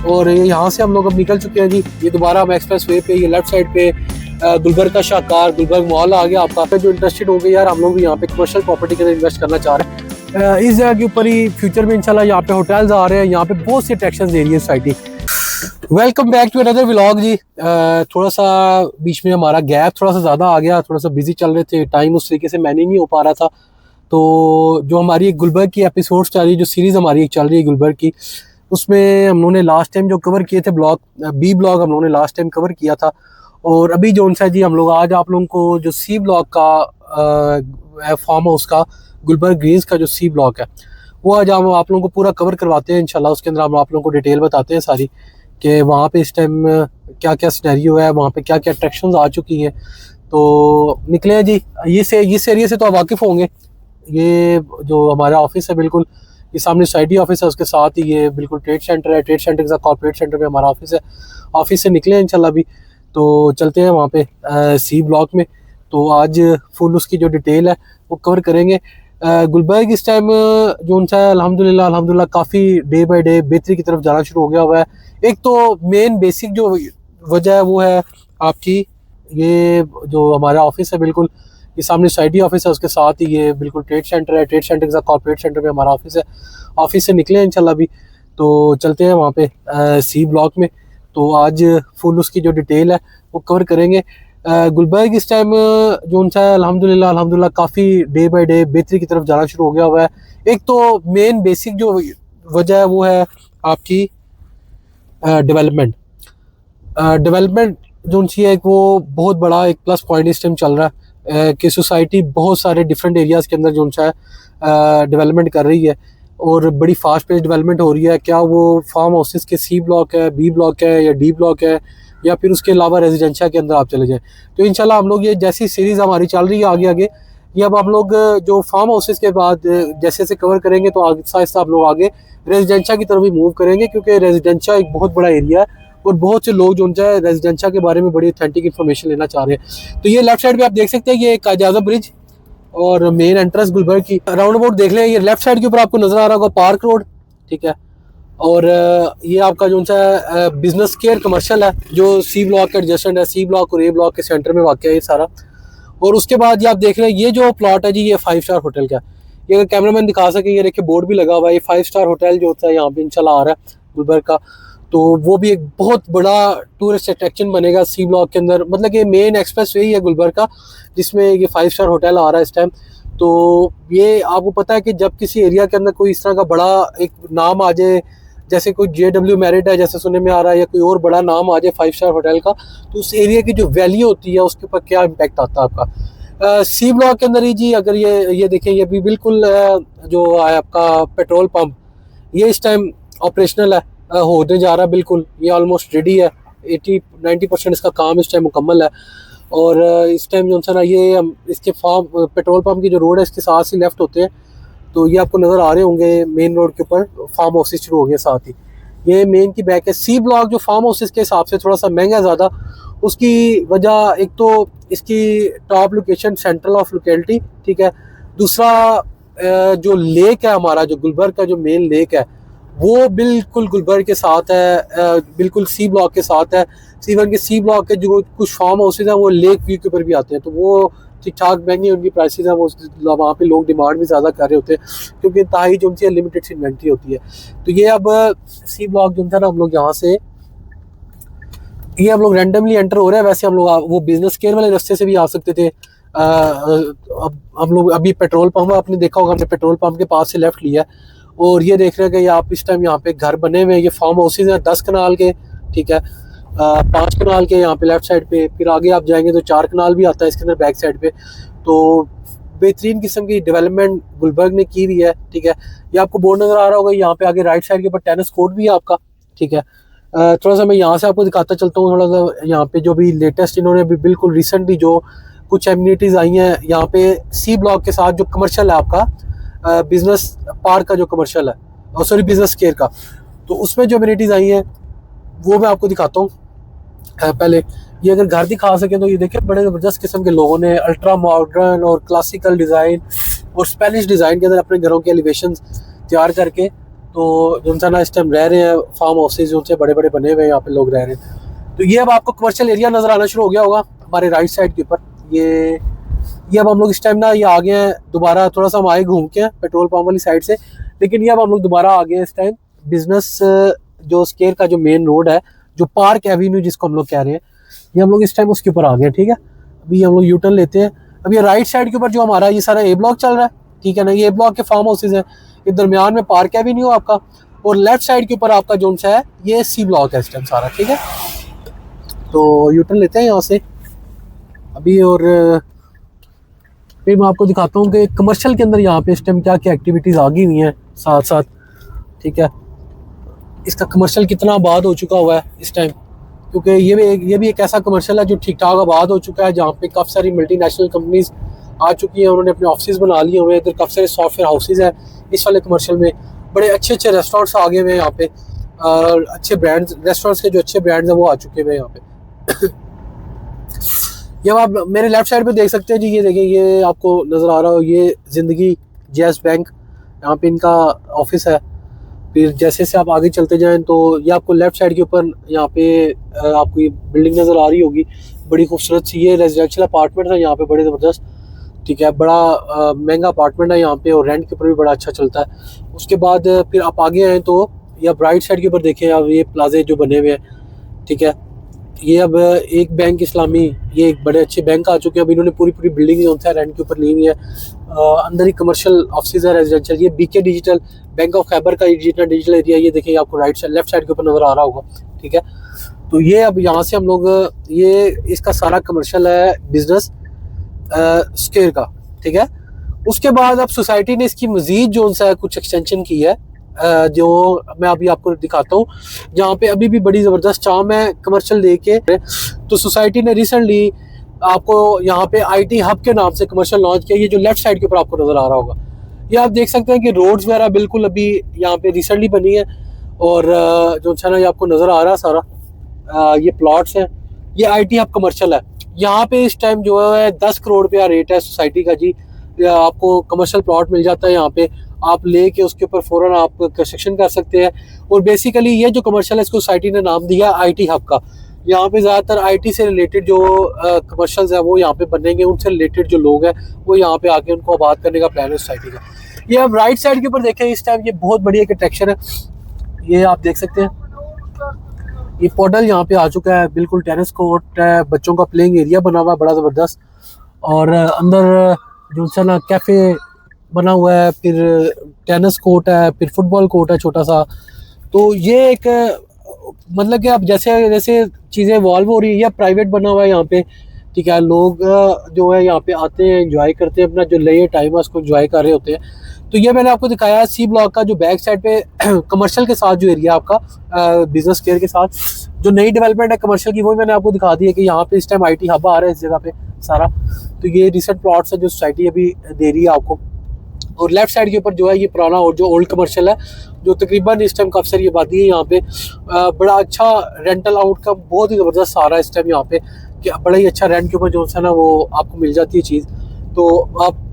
और यहाँ से हम लोग अब निकल चुके हैं जी। ये दोबारा हम एक्सप्रेस वे पे, ये लेफ्ट साइड पे गुलबर्ग का शाहकार, गुलबर्ग मॉल आ गया आपका। जो इंटरेस्टेड हो गए यार, हम लोग भी यहाँ पे कमर्शियल प्रॉपर्टी के अंदर इन्वेस्ट करना चाह रहे हैं। इस जगह के ऊपर ही फ्यूचर में इंशाल्लाह यहाँ पे होटल्स आ रहे हैं, यहाँ पे बहुत सी अट्रैक्शन दे रही है society. Welcome back to another vlog जी। थोड़ा सा बीच में हमारा गैप थोड़ा सा ज़्यादा आ गया, थोड़ा सा बिजी चल रहे थे, टाइम उस तरीके से मैनेज नहीं हो पा रहा था। तो जो हमारी गुलबर्ग की एपिसोड्स चल रही है, जो सीरीज़ हमारी चल रही है गुलबर्ग की, उसमें हम लोगों ने लास्ट टाइम जो कवर किए थे ब्लॉग बी ब्लॉग हम लोगों ने लास्ट टाइम कवर किया था। और अभी जो उनसा जी हम लोग आज आप लोगों को जो सी ब्लॉक का फार्म हाउस का, गुलबर्ग ग्रीन्स का जो सी ब्लॉक है, वो आज हम आप लोगों को पूरा कवर करवाते हैं इंशाल्लाह। उसके अंदर हम आप लोगों को डिटेल बताते हैं सारी, कि वहाँ पे इस टाइम क्या क्या सिनेरियो है, वहाँ पे क्या क्या अट्रैक्शंस आ चुकी हैं। तो निकले हैं जी। इस एरिया से तो आप वाकिफ़ होंगे। ये जो हमारा ऑफिस है, बिल्कुल ये सामने सोसाइटी ऑफिस है, उसके साथ ही ये बिल्कुल ट्रेड सेंटर है। ट्रेड सेंटर के साथ कॉर्पोरेट सेंटर में हमारा ऑफिस है। ऑफिस से निकले हैं इंशाल्लाह भी, तो चलते हैं वहाँ पे सी ब्लॉक में। तो आज फुल उसकी जो डिटेल है वो कवर करेंगे। गुलबर्ग इस टाइम जो उनसा है अल्हम्दुलिल्लाह काफ़ी डे बाई डे बेहतरी की तरफ जाना शुरू हो गया हुआ है। एक तो मेन बेसिक जो वजह है वो है आपकी, ये जो हमारा ऑफिस है, बिल्कुल ये सामने सोसाइटी ऑफिस है, उसके साथ ही ये बिल्कुल ट्रेड सेंटर है। ट्रेड सेंटर के साथ कॉर्पोरेट सेंटर में हमारा ऑफिस है। ऑफिस से निकले हैं इंशाल्लाह भी, तो चलते हैं वहाँ पे सी ब्लॉक में। तो आज फुल उसकी जो डिटेल है वो कवर करेंगे। गुलबर्ग इस टाइम जो उनसा है अल्हम्दुलिल्लाह काफ़ी डे बाई डे बेहतरी की तरफ जाना शुरू हो गया हुआ है। एक तो मेन बेसिक जो वजह है वो है आपकी डेवलपमेंट। डेवलपमेंट जो उनकी है वो बहुत बड़ा एक प्लस पॉइंट इस टाइम चल रहा है कि सोसाइटी बहुत सारे डिफरेंट एरियाज़ के अंदर जो उनसा है डेवलपमेंट कर रही है, और बड़ी फास्ट पेस डेवलपमेंट हो रही है। क्या वो फार्म हाउसेस के सी ब्लॉक है, बी ब्लॉक है या डी ब्लॉक है, या फिर उसके अलावा रेजिडेंशिया के अंदर आप चले जाएँ। तो इंशाल्लाह हम लोग ये जैसी सीरीज़ हमारी चल रही है आगे आगे, ये अब हम लोग जो फार्म हाउसेस के बाद जैसे जैसे कवर करेंगे तो आहिस्ता आहिस्ता हम लोग आगे रेजिडेंशिया की तरफ भी मूव करेंगे, क्योंकि रेजिडेंशिया एक बहुत बड़ा एरिया है और बहुत से लोग जो उनका है रेजिडेंशिया के बारे में बड़ी ऑथेंटिक इन्फॉर्मेशन लेना चाह रहे हैं। तो ये लेफ्ट साइड पे आप देख सकते हैं, ये कायद आज़म ब्रिज और मेन एंट्रेंस गुलबर्ग की। राउंड अबाउट देख लें, ये लेफ्ट साइड के ऊपर आपको नजर आ रहा होगा पार्क रोड, ठीक है। और ये आपका जो सा बिजनेस केयर कमर्शियल है, जो सी ब्लॉक का एडजेसेंट है। सी ब्लॉक और ए ब्लॉक के सेंटर में वाक़ है ये सारा। और उसके बाद ये आप देख रहे हैं, ये जो प्लॉट है जी, ये 5 स्टार होटल का। ये अगर कैमरामैन दिखा सके, ये देखिए बोर्ड भी लगा हुआ है, ये 5 स्टार होटल जो होता है यहाँ पे इंशाल्लाह आ रहा है गुलबर्ग का। तो वो भी एक बहुत बड़ा टूरिस्ट अट्रैक्शन बनेगा सी ब्लॉक के अंदर। मतलब कि मेन एक्सप्रेस वे ही है गुलबर्ग का, जिसमें ये 5 स्टार होटल आ रहा है इस टाइम। तो ये आपको पता है कि जब किसी एरिया के अंदर कोई इस तरह का बड़ा एक नाम आ जाए, जैसे कोई JW मैरिट है जैसे सुनने में आ रहा है, या कोई और बड़ा नाम आ जाए 5 स्टार होटल का, तो उस एरिया की जो वैल्यू होती है उसके ऊपर क्या इम्पैक्ट आता है आपका। सी ब्लॉक के अंदर ही जी, अगर ये देखें, ये भी बिल्कुल जो है आपका पेट्रोल पंप, ये इस टाइम ऑपरेशनल है, होने जा रहा है बिल्कुल। ये ऑलमोस्ट रेडी है, 80-90% इसका काम इस टाइम मुकम्मल है। और इस टाइम जो है ना, ये इसके फार्म पेट्रोल पंप की जो रोड है इसके साथ ही लेफ्ट होते हैं, तो ये आपको नज़र आ रहे होंगे मेन रोड के ऊपर फार्म हाउसेस शुरू हो गए साथ ही। ये मेन की बैक है। सी ब्लॉक जो फार्म हाउसेस के हिसाब से थोड़ा सा महंगा है ज़्यादा, उसकी वजह एक तो इसकी top location, central of locality, ठीक है। दूसरा जो लेक है हमारा, जो गुलबर्ग का जो मेन लेक है, वो बिल्कुल गुलबर्ग के साथ है, बिल्कुल सी ब्लॉक के साथ है। सी सी ब्लॉक के जो कुछ फार्म हाउसेज हैं वो लेक व्यू के ऊपर भी आते हैं, तो वो ठीक ठाक महंगी उनकी प्राइसेस हैं। वो वहाँ पे लोग डिमांड भी ज़्यादा कर रहे होते हैं, क्योंकि इंतहाई जो उनकी लिमिटेड सी इन्वेंट्री होती है। तो ये अब सी ब्लॉक जो था ना, हम लोग यहाँ से ये हम लोग रैंडमली एंटर हो रहे हैं। वैसे हम लोग वो बिजनेस केयर वाले रास्ते से भी आ सकते थे। अब हम लोग अभी पेट्रोल पंप, आपने देखा होगा, हमने पेट्रोल पंप के पास से लेफ्ट लिया, और ये देख रहे हैं कि आप इस टाइम यहाँ पे घर बने हुए हैं। ये फार्म हाउसेज हैं 10 कनाल के, ठीक है, 5 कनाल के यहाँ पे लेफ्ट साइड पे। फिर आगे आप जाएंगे तो 4 कनाल भी आता है इसके अंदर बैक साइड पे। तो बेहतरीन किस्म की डेवलपमेंट गुलबर्ग ने की हुई है, ठीक है। ये आपको बोर्ड नजर आ रहा होगा, यहाँ पे आगे राइट साइड के ऊपर टेनिस कोर्ट भी है आपका, ठीक है। थोड़ा सा मैं यहाँ से आपको दिखाता चलता हूँ। थोड़ा सा यहाँ पे जो भी लेटेस्ट इन्होंने भी बिल्कुल रिसेंटली जो कुछ एम्यूनिटीज़ आई हैं यहाँ पे सी ब्लॉक के साथ, जो कमर्शियल है आपका बिजनेस पार्क का जो कमर्शियल है, और सॉरी बिजनेस केयर का, तो उसमें जो एम्यूनिटीज़ आई हैं वो मैं आपको दिखाता हूँ। पहले ये अगर घर दिखा सकें तो ये देखिए, बड़े ज़बरदस्त किस्म के लोगों ने अल्ट्रा मॉडर्न और क्लासिकल डिज़ाइन और स्पेनिश डिज़ाइन के अंदर अपने घरों के एलिवेशन तैयार करके तो जो ना इस टाइम रह रहे हैं फार्म हाउसेज जो से बड़े बड़े बने हुए हैं, यहाँ पे लोग रह रहे हैं। तो ये अब आपको कमर्शियल एरिया नज़र आना शुरू हो गया होगा हमारे राइट साइड के ऊपर। ये अब हम लोग इस टाइम ना ये आ गए हैं दोबारा, थोड़ा सा हम आए घूम के पेट्रोल पंप वाली साइड से, लेकिन ये अब हम लोग दोबारा आ गए हैं इस टाइम बिजनेस जो स्क्वायर का जो मेन रोड है, जो पार्क एवेन्यू जिसको हम लोग कह रहे हैं, ये हम लोग इस टाइम उसके ऊपर आ गए हैं। ठीक है, अभी हम लोग यूटर्न लेते हैं। अब ये राइट साइड के ऊपर जो हमारा ये सारा ए ब्लॉक चल रहा है, ठीक है ना, ये ए ब्लॉक के फार्म हाउसेज हैं, ये दरमियान में पार्क एवेन्यू आपका, और लेफ्ट साइड के ऊपर आपका जो है ये सी ब्लॉक है इस टाइम सारा। ठीक है, तो यूटर्न लेते हैं यहाँ से अभी, और फिर मैं आपको दिखाता हूँ कि कमर्शियल के अंदर यहाँ पे इस टाइम क्या क्या एक्टिविटीज़ आ गई हुई हैं साथ साथ। ठीक है, इसका कमर्शियल कितना आबाद हो चुका हुआ है इस टाइम, क्योंकि ये भी एक ऐसा कमर्शियल है जो ठीक ठाक आबाद हो चुका है, जहाँ पे काफ़ी सारी मल्टीनेशनल कंपनीज आ चुकी हैं, उन्होंने अपने ऑफिस बना लिए हुए हैं। इधर काफ़ी सारे सॉफ्टवेयर हाउसेज हैं इस वाले कमर्शियल में, बड़े अच्छे अच्छे रेस्टोरेंट्स आ गए हुए हैं यहाँ पे, अच्छे ब्रांड्स, रेस्टोरेंट्स के जो अच्छे ब्रांड्स हैं वो आ चुके हैं यहाँ पे। ये आप मेरे लेफ्ट साइड पे देख सकते हैं जी, ये देखिए, ये आपको नज़र आ रहा हो, ये ज़िंदगी जैस बैंक, यहाँ पे इनका ऑफिस है। फिर जैसे से आप आगे चलते जाएं तो ये आपको लेफ्ट साइड के ऊपर यहाँ पे आपको ये बिल्डिंग नज़र आ रही होगी, बड़ी खूबसूरत सी, ये रेजिडेंशियल अपार्टमेंट है यहाँ पे, बड़े ज़बरदस्त। ठीक है, बड़ा महंगा अपार्टमेंट है यहाँ पे, और रेंट के ऊपर भी बड़ा अच्छा चलता है। उसके बाद फिर आप आगे आएँ तो ये आप राइट साइड के ऊपर देखें, अब ये प्लाजे जो बने हुए हैं। ठीक है, ये अब एक बैंक इस्लामी, ये एक बड़े अच्छे बैंक आ चुके हैं। अब इन्होंने पूरी बिल्डिंग जो है रेंट के ऊपर ली हुई है, अंदर ही कमर्शियल ऑफिस है, रेजिडेंशियल। ये BK digital, bank of Khyber का जितना डिजिटल एरिया, ये देखिए आपको राइट साइड लेफ्ट साइड के ऊपर नज़र आ रहा होगा। ठीक है, तो ये अब यहाँ से हम लोग ये इसका सारा कमर्शियल है बिजनेस स्क्वायर का। ठीक है, उसके बाद अब सोसाइटी ने इसकी मजीद जो सा कुछ एक्सटेंशन की है, जो मैं अभी आपको दिखाता हूँ, जहाँ पे अभी भी बड़ी ज़बरदस्त चाम है कमर्शियल लेके। तो सोसाइटी ने रिसेंटली आपको यहाँ पे आईटी हब के नाम से कमर्शियल लॉन्च किया, ये जो लेफ्ट साइड के ऊपर आपको नज़र आ रहा होगा। ये आप देख सकते हैं कि रोड्स वगैरह बिल्कुल अभी यहाँ पे रिसेंटली बनी है, और जो है ना ये आपको नज़र आ रहा है सारा, ये प्लॉट्स हैं, ये आईटी हब कमर्शियल है। यहाँ पे इस टाइम जो है 10 करोड़ रुपया रेट है सोसाइटी का जी, आपको कमर्शियल प्लॉट मिल जाता है यहाँ पे, आप लेके उसके ऊपर फ़ौरन आप कंस्ट्रक्शन कर सकते हैं। और बेसिकली ये जो कमर्शियल है इसको सोसाइटी ने नाम दिया आईटी हब का। यहाँ पे ज़्यादातर आईटी से रिलेटेड जो कमर्शियल्स है वो यहाँ पे बनेंगे, उनसे रिलेटेड जो लोग हैं वो यहाँ पे आके उनको आबाद करने का प्लान है सोसाइटी का। ये आप राइट साइड के ऊपर देखें, इस टाइम ये बहुत बड़ी एक अट्रैक्शन है, ये आप देख सकते हैं, ये पोर्टल यहाँ पे आ चुका है, बिल्कुल टेनिस कोर्ट है, बच्चों का प्लेइंग एरिया बना हुआ है बड़ा ज़बरदस्त, और अंदर जो है ना कैफ़े बना हुआ है, फिर टेनिस कोर्ट है, फिर फुटबॉल कोर्ट है छोटा सा। तो ये एक मतलब कि अब जैसे जैसे चीज़ें इवॉल्व हो रही है, या प्राइवेट बना हुआ है यहाँ पे। ठीक है, लोग जो है यहाँ पे आते हैं, एंजॉय करते हैं, अपना जो ले टाइम है उसको एंजॉय कर रहे होते हैं। तो ये मैंने आपको दिखाया सी ब्लॉक का जो बैक साइड पे कमर्शियल के साथ जो एरिया आपका बिजनेस स्क्वायर के साथ जो नई डेवलपमेंट है कमर्शियल की, वो मैंने आपको दिखा दी है कि यहाँ पे इस टाइम आईटी हब आ रहा है इस जगह पे सारा। तो ये रिसेंट प्लॉट्स है जो सोसाइटी अभी दे रही है आपको। और लेफ्ट साइड के ऊपर जो है ये पुराना और जो ओल्ड कमर्शियल है, जो तकरीबन इस टाइम काफ़ी सारी आबादी है यहाँ पे, बड़ा अच्छा रेंटल आउटकम बहुत ही ज़बरदस्त आ रहा है इस टाइम यहाँ पे, कि बड़ा ही अच्छा रेंट के ऊपर जो है ना वो आपको मिल जाती है चीज़। तो आप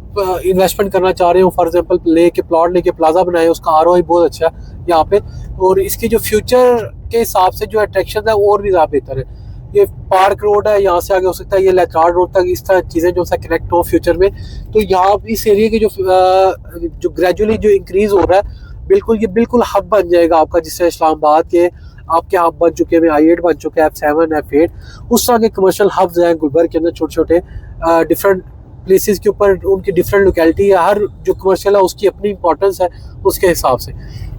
इन्वेस्टमेंट करना चाह रहे हो, फॉर एग्जांपल लेके प्लॉट लेके प्लाजा बनाए, उसका आरओआई बहुत अच्छा है यहाँ पे, और इसकी जो फ्यूचर के हिसाब से जो अट्रैक्शन है और भी ज़्यादा बेहतर है। ये पार्क रोड है, यहाँ से आगे हो सकता है ये लेथरार्ड रोड तक इस तरह चीज़ें जो है कनेक्ट हो फ्यूचर में। तो यहाँ इस एरिया के जो ग्रेजुअली जो इंक्रीज हो रहा है, बिल्कुल ये बिल्कुल हब बन जाएगा आपका, जिससे इस्लामाबाद के आपके हब बन चुके हैं, I8 बन चुके हैं, F7 F8, उस तरह के कमर्शियल हब्स हैं गुलबर्ग के अंदर, छोटे छोटे डिफरेंट प्लेसेस के ऊपर उनकी डिफरेंट लोकेलिटी है, हर जो कमर्शियल है उसकी अपनी इंपॉर्टेंस है उसके हिसाब से।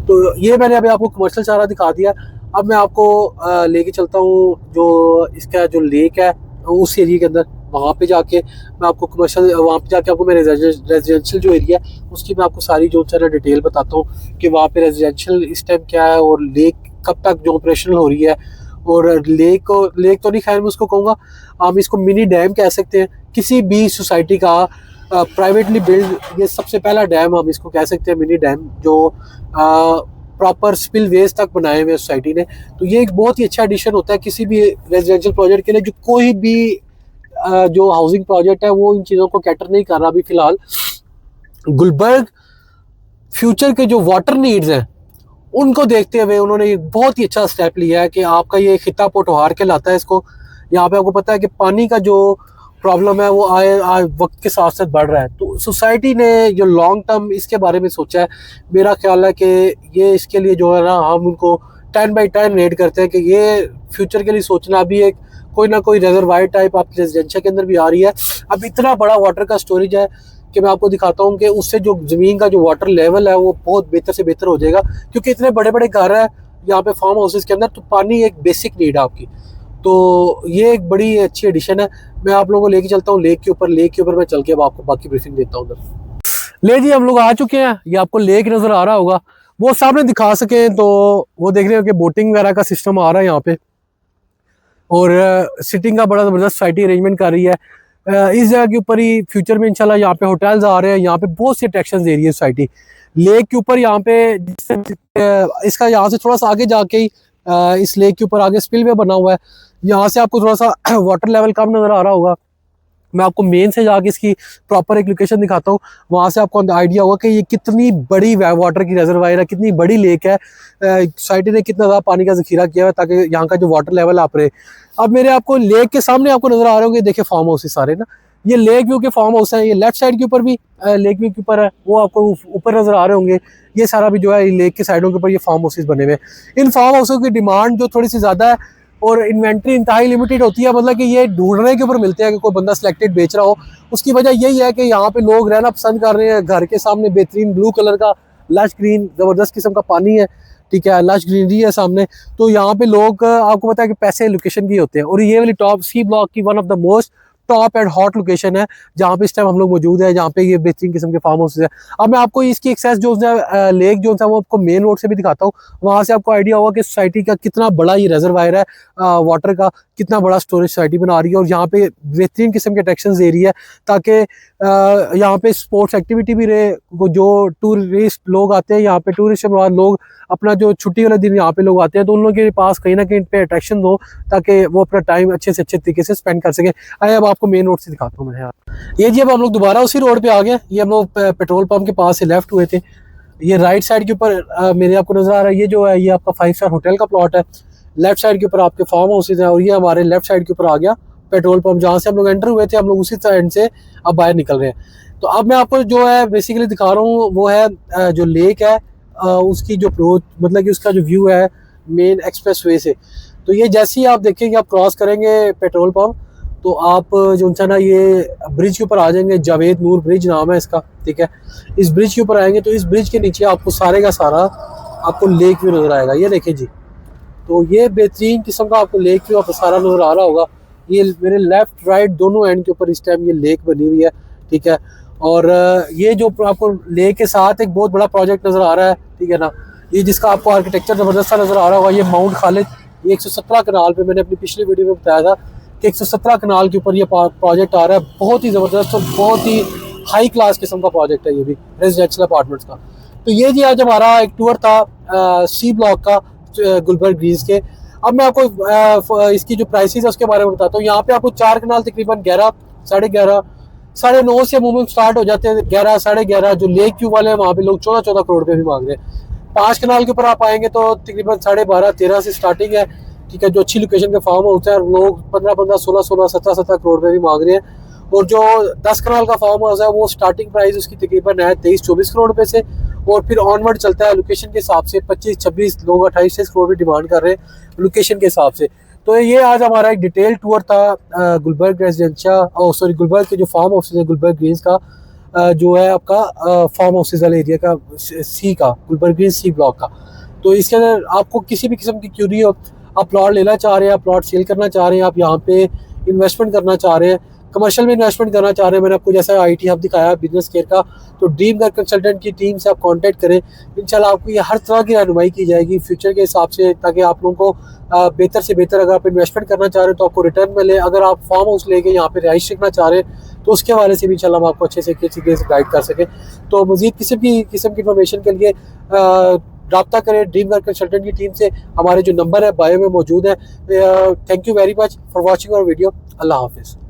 तो ये मैंने अभी आपको कमर्शियल सारा दिखा दिया। अब मैं आपको लेके चलता हूँ जो इसका जो लेक है उस एरिया के अंदर, वहाँ पे जाके मैं आपको कमर्शियल, वहाँ पे जाके आपको मैं रेजिडेंशियल जो एरिया है उसकी मैं आपको सारी जो है डिटेल बताता हूँ कि वहाँ पे रेजिडेंशियल इस टाइम क्या है, और लेक कब तक जो ऑपरेशनल हो रही है। और लेक तो नहीं, खैर मैं उसको कहूँगा, हम इसको मिनी डैम कह सकते हैं, किसी भी सोसाइटी का प्राइवेटली बिल्ड, ये सबसे पहला डैम हम इसको कह सकते हैं, मिनी डैम, जो प्रॉपर स्पिल वेज तक बनाए हुए सोसाइटी ने। तो ये एक बहुत ही अच्छा एडिशन होता है किसी भी रेजिडेंशियल प्रोजेक्ट के लिए, जो कोई भी जो हाउसिंग प्रोजेक्ट है वो इन चीज़ों को कैटर नहीं कर रहा अभी फ़िलहाल। गुलबर्ग फ्यूचर के जो वाटर नीड्स हैं उनको देखते हुए उन्होंने एक बहुत ही अच्छा स्टेप लिया है कि आपका ये खिता पोटोहार के लाता है इसको। यहाँ पे आपको पता है कि पानी का जो प्रॉब्लम है वो आए वक्त के साथ साथ बढ़ रहा है, तो सोसाइटी ने जो लॉन्ग टर्म इसके बारे में सोचा है, मेरा ख्याल है कि ये इसके लिए जो है ना हम उनको 10/10 रेट करते हैं कि ये फ्यूचर के लिए सोचना। अभी एक कोई ना कोई रिजर्वायर टाइप आपकी रेजिडेंशियल के अंदर भी आ रही है। अब इतना बड़ा वाटर का स्टोरेज है कि मैं आपको दिखाता हूँ कि उससे जो ज़मीन का जो वाटर लेवल है वो बहुत बेहतर से बेहतर हो जाएगा, क्योंकि इतने बड़े बड़े घर हैं यहाँ पे फार्म हाउसेस के अंदर, तो पानी एक बेसिक नीड है आपकी। तो ये एक बड़ी अच्छी एडिशन है। मैं आप लोगों को लेके चलता हूँ लेक के ऊपर मैं चल के अब आपको बाकी ब्रीफिंग देता हूँ उधर। ले जी, हम लोग आ चुके हैं। ये आपको लेक नज़र आ रहा होगा, वो सामने दिखा सकें तो वो देख रहे हो कि बोटिंग वगैरह का सिस्टम आ रहा है यहाँ पे, और सिटिंग का बड़ा ज़बरदस्त सोसाइटी अरेंजमेंट कर रही है। इस जगह के ऊपर ही फ्यूचर में इंशाल्लाह यहाँ पे होटल्स आ रहे हैं। यहाँ पे बहुत सी अट्रैक्शन दे रही है सोसाइटी लेक के ऊपर। यहाँ पे इसका यहाँ से थोड़ा सा आगे जाके ही इस लेक के ऊपर आगे स्पिल वे बना हुआ है। यहाँ से आपको थोड़ा सा वाटर लेवल कम नज़र आ रहा होगा। मैं आपको मेन से जाके इसकी प्रॉपर एक लोकेशन दिखाता हूँ, वहाँ से आपको आइडिया होगा कि ये कितनी बड़ी वाटर की रिजर्वायर है, कितनी बड़ी लेक है। सोसाइटी ने कितना ज़्यादा पानी का जखीरा किया है ताकि यहाँ का जो वाटर लेवल आप रहे। अब मेरे आपको लेक के सामने आपको नज़र आ रहे होंगे, देखिए फार्म हाउस सारे ना, ये लेक व्यू के फार्म हाउस हैं। ये लेफ्ट साइड के ऊपर भी लेक व्यू के ऊपर है, वो आपको ऊपर नज़र आ रहे होंगे। ये सारा भी जो है लेक के साइडों के ऊपर ये फार्म हाउसेस बने हुए हैं। इन फार्म हाउसों की डिमांड जो थोड़ी सी ज़्यादा है और इन्वेंट्री इंतहाई लिमिटेड होती है, मतलब कि ये ढूंढने के ऊपर मिलते हैं कि कोई बंदा सिलेक्टेड बेच रहा हो। उसकी वजह यही है कि यहाँ पे लोग रहना पसंद कर रहे हैं। घर के सामने बेहतरीन ब्लू कलर का लश ग्रीन ज़बरदस्त किस्म का पानी है, ठीक है, लश ग्रीनरी है सामने। तो यहाँ पे लोग, आपको पता है कि पैसे लोकेशन की होते हैं, और ये वाली टॉप सी ब्लॉक की one of the most top and hot location है जहाँ पे इस टाइम हम लोग मौजूद है, जहाँ पे ये बेहतरीन किस्म के फार्म हाउस है। अब मैं आपको इसकी एक्सेस जो है लेक जो है वो आपको मेन रोड से भी दिखाता हूँ। वहाँ से आपको आइडिया होगा कि सोसाइटी का कितना बड़ा ये रिजर्वायर है वाटर का, कितना बड़ा स्टोरेज सोसाइटी बना रही है, और यहाँ पे बेहतरीन किस्म के अट्रैक्शन दे रही है ताकि यहाँ पे स्पोर्ट्स एक्टिविटी भी रहे। जो टूरिस्ट लोग आते हैं यहाँ पे, टूरिस्ट लोग अपना जो छुट्टी वाले दिन यहाँ पे लोग आते हैं, तो उन लोगों के पास कहीं ना कहीं पे अट्रैक्शन हो ताकि वो अपना टाइम अच्छे से अच्छे तरीके से स्पेंड कर सके। आइए अब आपको मेन रोड से दिखाता हूँ मैं यार। ये जी अब हम लोग दोबारा उसी रोड पे आ गए। ये हम लोग पेट्रोल पंप के पास से लेफ्ट हुए थे। ये राइट साइड के ऊपर मेरे आपको नजर आ रहा है, ये जो है ये आपका 5 स्टार होटल का प्लॉट है। लेफ्ट साइड के ऊपर आपके फार्म हाउसेज हैं, और ये हमारे लेफ्ट साइड के ऊपर आ गया पेट्रोल पंप, जहाँ से हम लोग एंटर हुए थे। हम लोग उसी साइड से अब बाहर निकल रहे हैं। तो अब मैं आपको जो है बेसिकली दिखा रहा हूँ वो है जो लेक है उसकी जो अप्रोच, मतलब कि उसका जो व्यू है मेन एक्सप्रेस वे से। तो ये जैसे ही आप देखेंगे, आप क्रॉस करेंगे पेट्रोल पंप, तो आप जो है ना ये ब्रिज के ऊपर आ जाएंगे। जावेद नूर ब्रिज नाम है इसका, ठीक है। इस ब्रिज के ऊपर आएंगे तो इस ब्रिज के नीचे आपको सारे का सारा आपको लेक व्यू नजर आएगा। ये देखिए जी, तो ये बेहतरीन किस्म का आपको लेक व्यू आपको सारा नजर आ रहा होगा। ये मेरे लेफ्ट राइट दोनों एंड के ऊपर इस टाइम ये लेक बनी हुई है, ठीक है। और ये जो आपको लेक के साथ एक बहुत बड़ा प्रोजेक्ट नजर आ रहा है, ठीक है ना, ये जिसका आपको आर्किटेक्चर जबरदस्त नजर आ रहा होगा, ये माउंट खालिद। ये 117 कनाल पे, मैंने अपनी पिछली वीडियो में बताया था कि 117 कनाल के ऊपर ये प्रोजेक्ट आ रहा है। बहुत ही ज़बरदस्त और बहुत ही हाई क्लास किस्म का प्रोजेक्ट है ये भी, रेजिडेंशियल अपार्टमेंट्स का। तो ये जी आज हमारा एक टूर था सी ब्लॉक का गुलबर्ग ग्रीन्स के। अब मैं आपको इसकी जो प्राइसेस है उसके बारे में बताता हूँ। यहाँ पे आपको 4 कनाल तकरीबन 11, 11.5, 9.5 से अमूमन स्टार्ट हो जाते हैं। 11, 11.5 जो लेक व्यू वाले हैं वहाँ पे लोग 14 करोड़ पे भी मांग रहे हैं। 5 कनाल के ऊपर आप आएंगे तो तकरीबन 12.5, 13 से स्टार्टिंग है, ठीक है। जो अच्छी लोकेशन के फार्म हाउस है लोग 15, 16, 17 करोड़ पे भी मांग रहे हैं। और जो 10 कनाल का फार्म हाउस है वो स्टार्टिंग प्राइस उसकी तकरीबन है 23-24 करोड़ रुपए से, और फिर ऑनवर्ड चलता है लोकेशन के हिसाब से। 25-26 लोग 28 करोड़ भी डिमांड कर रहे हैं लोकेशन के हिसाब से। तो ये आज हमारा एक डिटेल टूर था गुलबर्ग रेजिडेंशियल गुलबर्ग के जो फार्म हाउस है गुलबर्ग ग्रीन्स का, जो है आपका फार्म हाउसेज वाले एरिया का सी का गुलबर्ग ग्रीन सी ब्लॉक का। तो इसके अंदर आपको किसी भी किस्म की क्यूरी हो, आप प्लॉट लेना चाह रहे हैं, आप प्लॉट सेल करना चाह रहे हैं, आप यहाँ पे इन्वेस्टमेंट करना चाह रहे हैं, कमर्शियल में इन्वेस्टमेंट करना चाह रहे हैं, मैंने आपको जैसा IT हब दिखाया बिजनेस केयर का, तो ड्रीम घर कंसल्टेंट की टीम से आप कांटेक्ट करें। इंशाल्लाह आपको ये हर तरह की रहनुमाई की जाएगी फ्यूचर के हिसाब से, ताकि आप लोगों को बेहतर से बेहतर, अगर आप इन्वेस्टमेंट करना चाह रहे हैं तो आपको रिटर्न मिले, अगर आप फार्म हाउस लेके यहाँ पे रिहाइश रखना चाह रहे हैं तो उसके हवाले से भी इंशाल्लाह हम आपको अच्छे से गाइड कर सकें। तो मज़ीद किसी भी किस्म की इन्फॉर्मेशन के लिए रब्ता करें ड्रीम घर कंसल्टेंट की टीम से। हमारे जो नंबर है बायो में मौजूद है। Thank you very much for watching our video. अल्लाह हाफिज़।